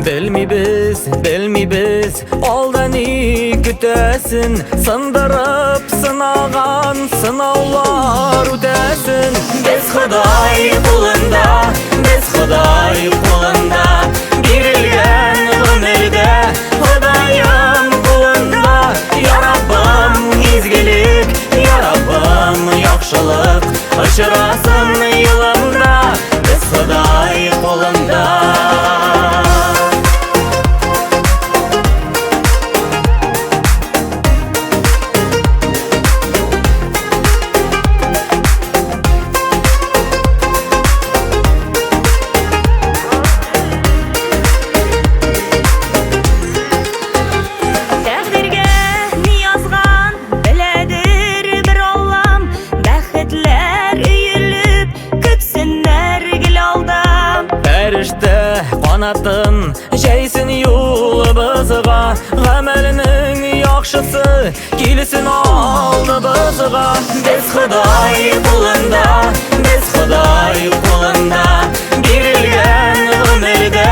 Bilmeybiz Aldan iyi kütesin Sındırıp sınağan Sınavlar ütesin Biz Xuday kulunda Girilgen ömürde Xudayım kulunda Ya Rabbim izgilik Ya Rabbim yaxşılık Aşırasın yılımda Biz Xuday kulunda Qanatın şeysin yolumuzga Gamelinin yaxşısı Gilsin aldı bizga Biz Xuday kulunda Girilgen ömürde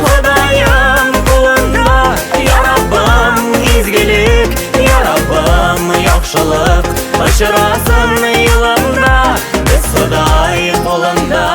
Xudayım kulunda Ya Rabbim izgilik Ya Rabbim yaxşılık Aşırasın yılımda Biz Xuday kulunda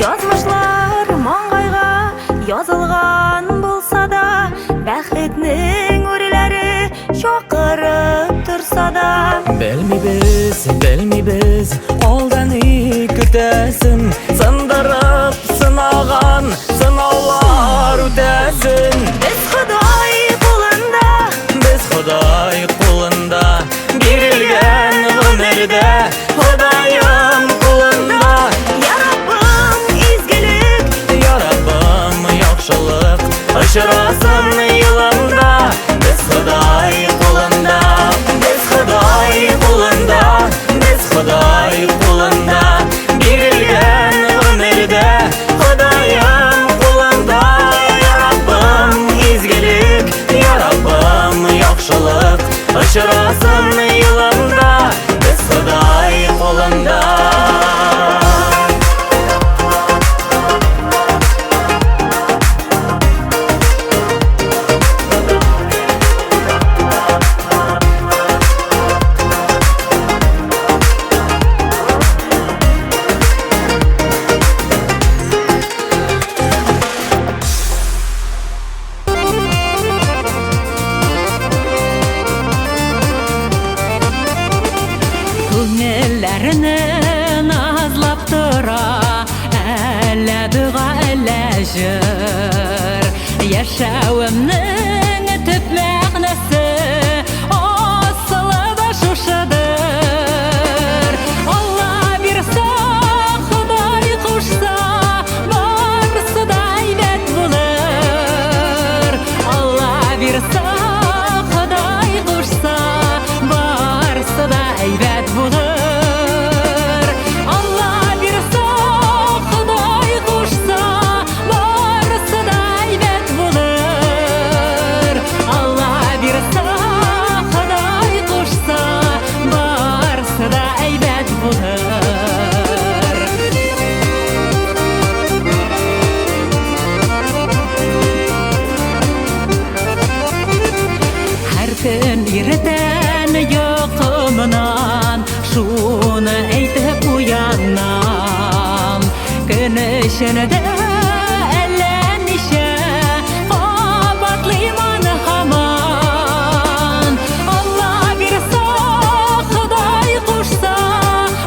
Yazmışlar mangayga yazılgan bulsa da Bәхетнең үреләре шакырып tursa da Bilmeybiz Aldan iyi kütesin Sındırıp sınağan Sınavlar ütesin Biz Xuday kulunda Girilgen ömürde Xudayım kulunda Ya Rabbim izgilik Ya Rabbim yaxşılık Aşırasın yılımda Biz Xuday kulunda Girilgen ömürde Xudayım kulunda Ya Rabbim izgilik Ya Rabbim yaxşılık Aşırasın yılımda Biz Xuday kulunda Күңелләрне назлап тора Әллә дуга, әллә җыр Яшәвемнең төп мәгънәсе Асылы да шушыдыр Алла бирсә, Худай кушса Барысы да әйбәт булыр Алла бирсә, Худай кушса Барысы да әйбәт булыр Алла бирсә, Худай кушса Барысы да әйбәт булыр Алла бирсә, Худай кушса Барысы да әйбәт булыр Һәр көн иртән йокымнан Шуны әйтеп уянам Көн эчендә әллә ничә Кабатлыйм аны һаман Алла бирсә, Худай кушса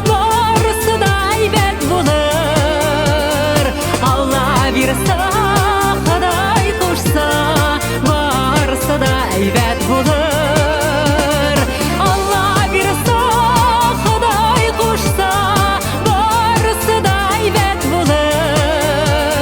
Барысы да әйбәт булыр Алла бирсә, Худай кушса Барысы да әйбәт булыр Алла бирсә, Худай кушса Барысы да әйбәт булыр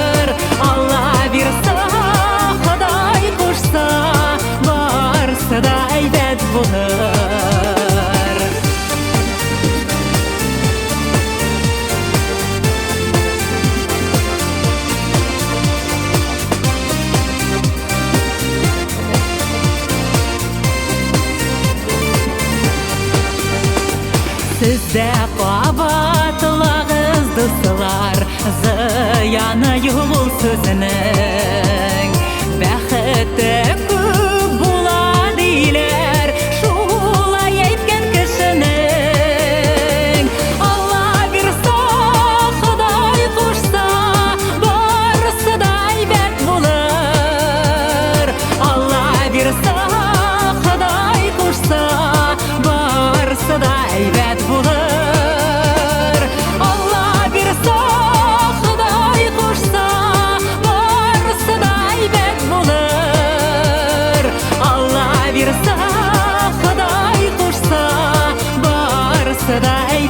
Де қабатлағызды сылар Зияны юл сөзінің Бәхеті көп бола дейлер Шулай әйткен кішінің Алла берса, Құдай қошса Барысыдай бәк болыр Алла берса, Құдай қошса Барысыдай бәк болыр Алла берса, Құдай қошса Барысыдай бәк болыр Алла берса, Құдай қошса Барысыдай